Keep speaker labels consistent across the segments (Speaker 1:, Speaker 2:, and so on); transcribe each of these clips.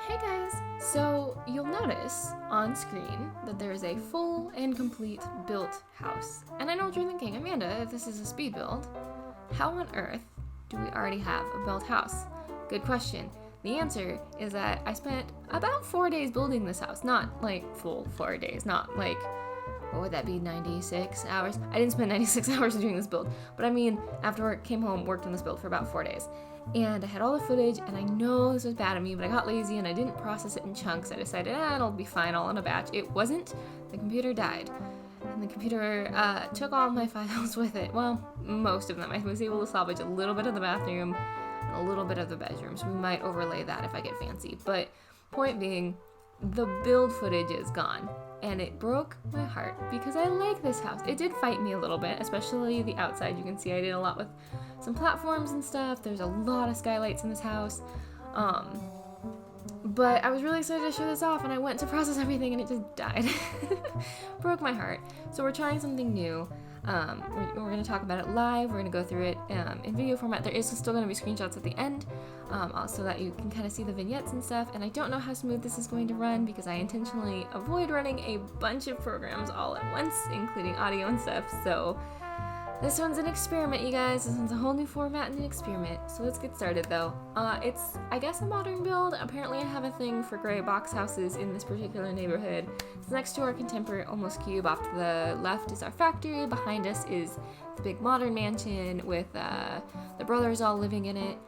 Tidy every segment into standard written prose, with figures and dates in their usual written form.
Speaker 1: Hey guys! So you'll notice on screen that there is a full and complete built house. And I know what you're thinking, Amanda, if this is a speed build, how on earth do we already have a built house? Good question. The answer is that I spent about 4 days building this house. Not like full 4 days, not like, what would that be, 96 hours? I didn't spend 96 hours doing this build, but I mean, after work, came home, worked on this build for about 4 days. And I had all the footage, and I know this was bad of me, but I got lazy and I didn't process it in chunks. I decided, it'll be fine all in a batch. It wasn't. The computer died. And the computer took all my files with it. Well, most of them. I was able to salvage a little bit of the bathroom and a little bit of the bedroom, so we might overlay that if I get fancy. But point being, the build footage is gone. And it broke my heart because I like this house. It did fight me a little bit, especially the outside. You can see I did a lot with some platforms and stuff. There's a lot of skylights in this house. But I was really excited to show this off, and I went to process everything and it just died. Broke my heart. So we're trying something new. We're going to talk about it live. We're going to go through it in video format. There is still going to be screenshots at the end, so that you can kind of see the vignettes and stuff. And I don't know how smooth this is going to run because I intentionally avoid running a bunch of programs all at once, including audio and stuff. So this one's an experiment, you guys. This one's a whole new format and an experiment. So let's get started, though. It's, I guess, a modern build. Apparently I have a thing for gray box houses in this particular neighborhood. It's next to our contemporary almost cube. Off to the left is our factory. Behind us is the big modern mansion with the brothers all living in it.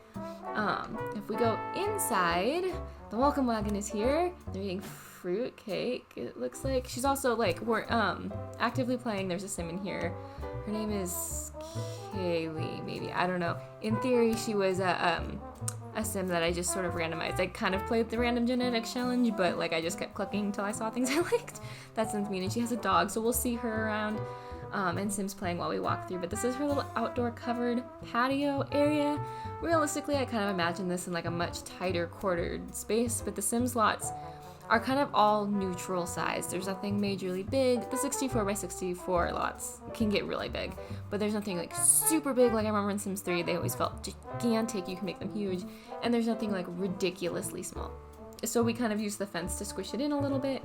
Speaker 1: If we go inside, the welcome wagon is here. They're eating fruit cake, it looks like. She's also, like, we're actively playing. There's a sim in here. Her name is Kaylee, maybe. I don't know. In theory, she was a sim that I just sort of randomized. I kind of played the random genetics challenge, but like I just kept clicking until I saw things I liked. That sounds mean. And she has a dog, so we'll see her around. And Sims playing while we walk through. But this is her little outdoor covered patio area. Realistically, I kind of imagine this in like a much tighter quartered space, but the Sims lots are kind of all neutral size. There's nothing majorly big. The 64 by 64 lots can get really big, but there's nothing like super big. Like I remember in Sims 3, they always felt gigantic. You can make them huge, and there's nothing like ridiculously small. So we kind of use the fence to squish it in a little bit.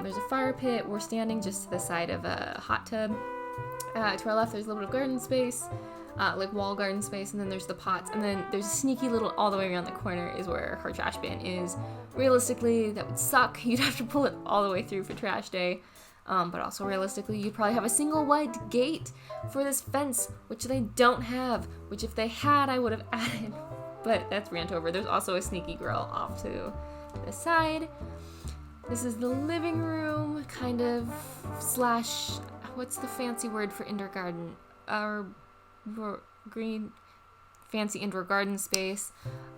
Speaker 1: There's a fire pit. We're standing just to the side of a hot tub. To our left, there's a little bit of garden space, like wall garden space, and then there's the pots, and then there's a sneaky little, all the way around the corner is where her trash bin is. Realistically, that would suck. You'd have to pull it all the way through for trash day. But also realistically, you'd probably have a single white gate for this fence, which they don't have, which if they had, I would have added. But that's rant over. There's also a sneaky grill off to the side. This is the living room, kind of, slash, what's the fancy word for indoor garden? Green, fancy indoor garden space.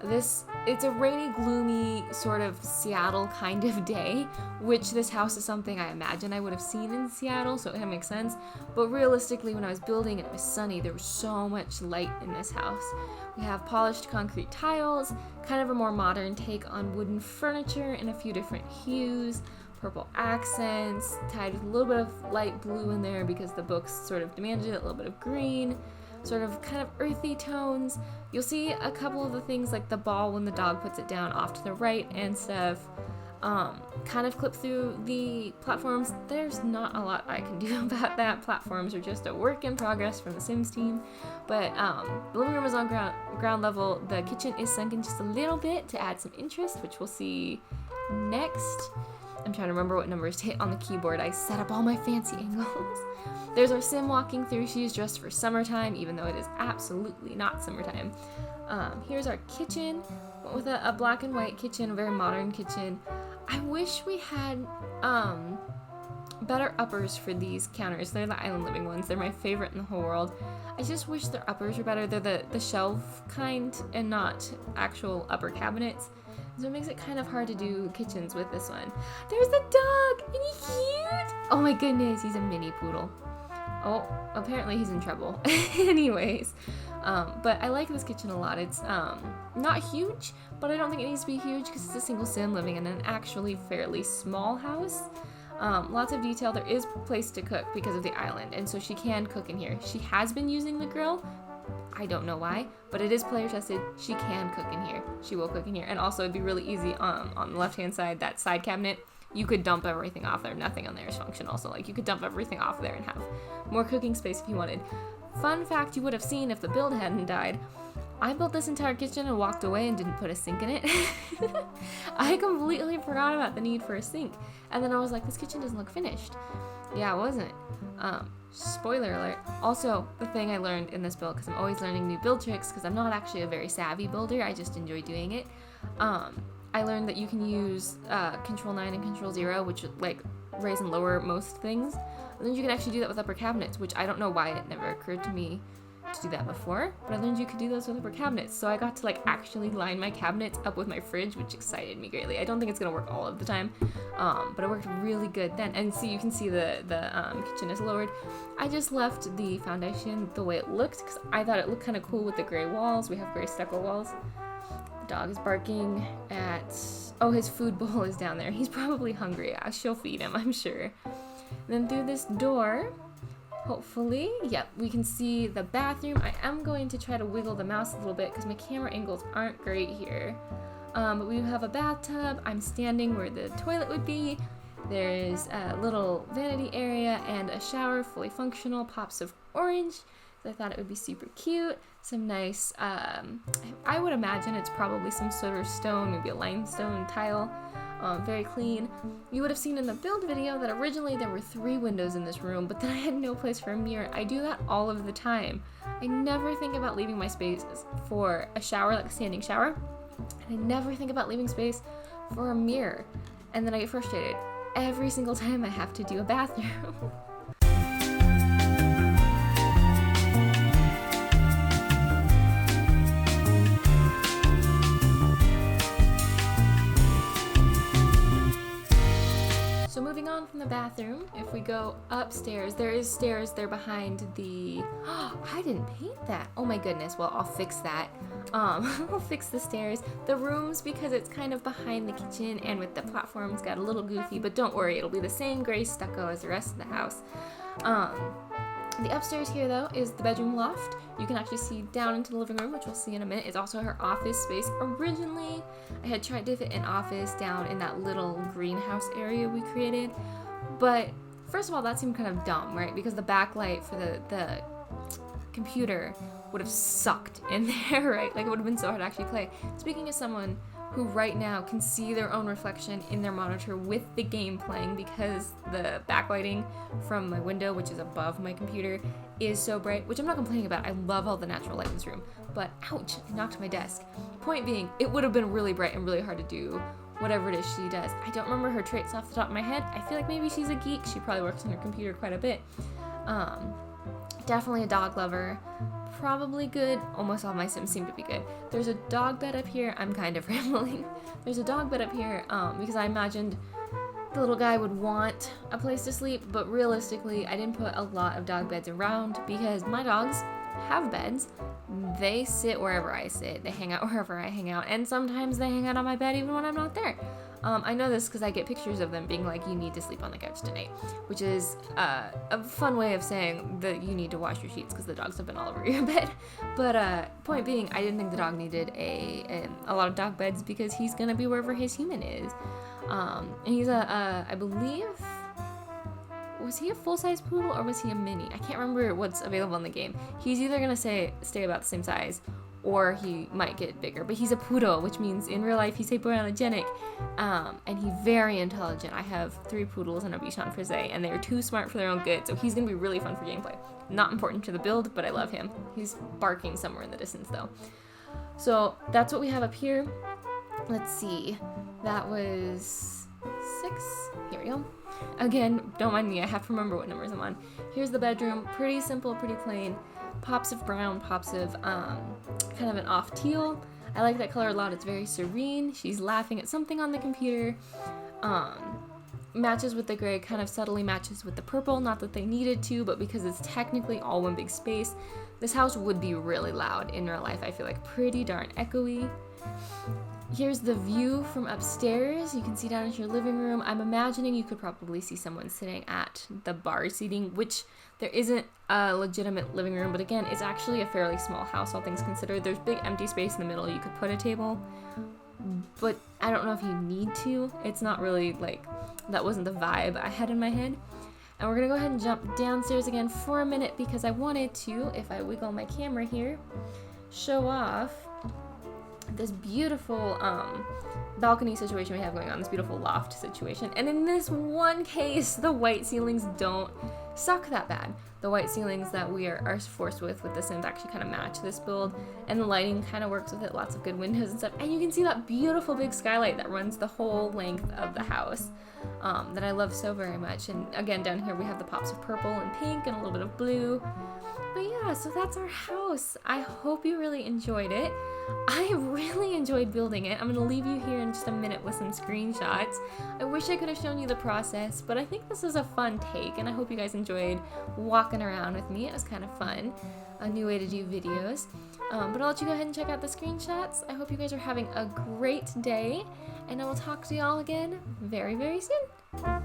Speaker 1: It's a rainy, gloomy, sort of Seattle kind of day, which this house is something I imagine I would have seen in Seattle, so it makes sense. But realistically, when I was building and it was sunny, there was so much light in this house. We have polished concrete tiles, kind of a more modern take on wooden furniture in a few different hues, purple accents, tied with a little bit of light blue in there because the books sort of demanded it, a little bit of green, sort of kind of earthy tones. You'll see a couple of the things like the ball when the dog puts it down off to the right and stuff. Kind of clip through the platforms. There's not a lot I can do about that. Platforms are just a work in progress from the Sims team. But the living room is on ground level. The kitchen is sunken just a little bit to add some interest, which we'll see next. I'm trying to remember what numbers to hit on the keyboard. I set up all my fancy angles. There's our Sim walking through. She's dressed for summertime, even though it is absolutely not summertime. Here's our kitchen. Went with a black and white kitchen, a very modern kitchen. I wish we had better uppers for these counters. They're the island living ones. They're my favorite in the whole world. I just wish their uppers were better. They're the shelf kind and not actual upper cabinets. So it makes it kind of hard to do kitchens with this one. There's the dog! Isn't he cute? Oh my goodness, he's a mini poodle. Oh, apparently he's in trouble. Anyways, but I like this kitchen a lot. It's not huge, but I don't think it needs to be huge because it's a single Sim living in an actually fairly small house. Lots of detail. There is place to cook because of the island, and so she can cook in here. She has been using the grill, I don't know why, but it is player tested. She can cook in here. She will cook in here. And also it'd be really easy on the left-hand side, that side cabinet, you could dump everything off there. Nothing on there is functional. So like you could dump everything off there and have more cooking space if you wanted. Fun fact you would have seen if the build hadn't died. I built this entire kitchen and walked away and didn't put a sink in it. I completely forgot about the need for a sink. And then I was like, this kitchen doesn't look finished. Yeah, it wasn't. Spoiler alert. Also, the thing I learned in this build, because I'm always learning new build tricks, because I'm not actually a very savvy builder, I just enjoy doing it. I learned that you can use Control 9 and Control 0, which like raise and lower most things. And then you can actually do that with upper cabinets, which I don't know why it never occurred to me to do that before, but I learned you could do those with upper cabinets. So I got to like actually line my cabinets up with my fridge, which excited me greatly. I don't think it's gonna work all of the time, but it worked really good then. And see, you can see the kitchen is lowered. I just left the foundation the way it looked because I thought it looked kind of cool with the gray walls. We have gray stucco walls. The dog is barking at, oh, his food bowl is down there. He's probably hungry. She'll feed him, I'm sure. And then through this door, hopefully, yep, we can see the bathroom. I am going to try to wiggle the mouse a little bit because my camera angles aren't great here. But we have a bathtub. I'm standing where the toilet would be. There's a little vanity area and a shower, fully functional, pops of orange. I thought it would be super cute. Some nice, I would imagine it's probably some sort of stone, maybe a limestone tile. Very clean. You would have seen in the build video that originally there were 3 windows in this room, but then I had no place for a mirror. I do that all of the time. I never think about leaving my space for a shower, like a standing shower. And I never think about leaving space for a mirror. And then I get frustrated every single time I have to do a bathroom. So moving on from the bathroom, if we go upstairs, there is stairs there behind the, I didn't paint that. Oh my goodness, well, I'll fix that. I'll fix the stairs. The rooms, because it's kind of behind the kitchen and with the platforms, got a little goofy, but don't worry, it'll be the same gray stucco as the rest of the house. The upstairs here, though, is the bedroom loft. You can actually see down into the living room, which we'll see in a minute. It's also her office space. Originally, I had tried to fit an office down in that little greenhouse area we created. But first of all, that seemed kind of dumb, right? Because the backlight for the computer would have sucked in there, right? Like, it would have been so hard to actually play. Speaking as someone who right now can see their own reflection in their monitor with the game playing because the backlighting from my window, which is above my computer, is so bright, which I'm not complaining about. I love all the natural light in this room, but ouch, I knocked my desk. Point being, it would have been really bright and really hard to do whatever it is she does. I don't remember her traits off the top of my head. I feel like maybe she's a geek. She probably works on her computer quite a bit. Definitely a dog lover. Probably good. Almost all my Sims seem to be good. There's a dog bed up here. I'm kind of rambling. There's a dog bed up here because I imagined the little guy would want a place to sleep, but realistically, I didn't put a lot of dog beds around because my dogs have beds. They sit wherever I sit. They hang out wherever I hang out, and sometimes they hang out on my bed even when I'm not there. I know this because I get pictures of them being like, you need to sleep on the couch tonight, which is a fun way of saying that you need to wash your sheets because the dogs have been all over your bed. But point being, I didn't think the dog needed a lot of dog beds because he's going to be wherever his human is. And he's I believe, was he a full-size poodle or was he a mini? I can't remember what's available in the game. He's either going to stay about the same size or he might get bigger, but he's a poodle, which means in real life he's hypoallergenic, and he's very intelligent. I have 3 poodles and a Bichon Frise, and they're too smart for their own good, so he's gonna be really fun for gameplay. Not important to the build, but I love him. He's barking somewhere in the distance though. So that's what we have up here. Let's see, that was 6, here we go. Again, don't mind me, I have to remember what numbers I'm on. Here's the bedroom, pretty simple, pretty plain. Pops of brown, pops of kind of an off teal. I like that color a lot. It's very serene. She's laughing at something on the computer. Matches with the gray, kind of subtly matches with the purple. Not that they needed to, but because it's technically all one big space, this house would be really loud in real life. I feel like pretty darn echoey. Here's the view from upstairs. You can see down into your living room. I'm imagining you could probably see someone sitting at the bar seating, which there isn't a legitimate living room, but again, it's actually a fairly small house, all things considered. There's big empty space in the middle. You could put a table, but I don't know if you need to. It's not really like, that wasn't the vibe I had in my head. And we're gonna go ahead and jump downstairs again for a minute because I wanted to, if I wiggle my camera here, show off this beautiful balcony situation we have going on, this beautiful loft situation. And in this one case, the white ceilings don't suck that bad. The white ceilings that we are forced with the Sims actually kind of match this build, and the lighting kind of works with it, lots of good windows and stuff. And you can see that beautiful big skylight that runs the whole length of the house that I love so very much. And again, down here we have the pops of purple and pink and a little bit of blue. But yeah, so that's our house. I hope you really enjoyed it. I really enjoyed building it. I'm going to leave you here in just a minute with some screenshots. I wish I could have shown you the process, but I think this is a fun take, and I hope you guys enjoyed walking around with me. It was kind of fun. A new way to do videos. But I'll let you go ahead and check out the screenshots. I hope you guys are having a great day, and I will talk to y'all again very, very soon.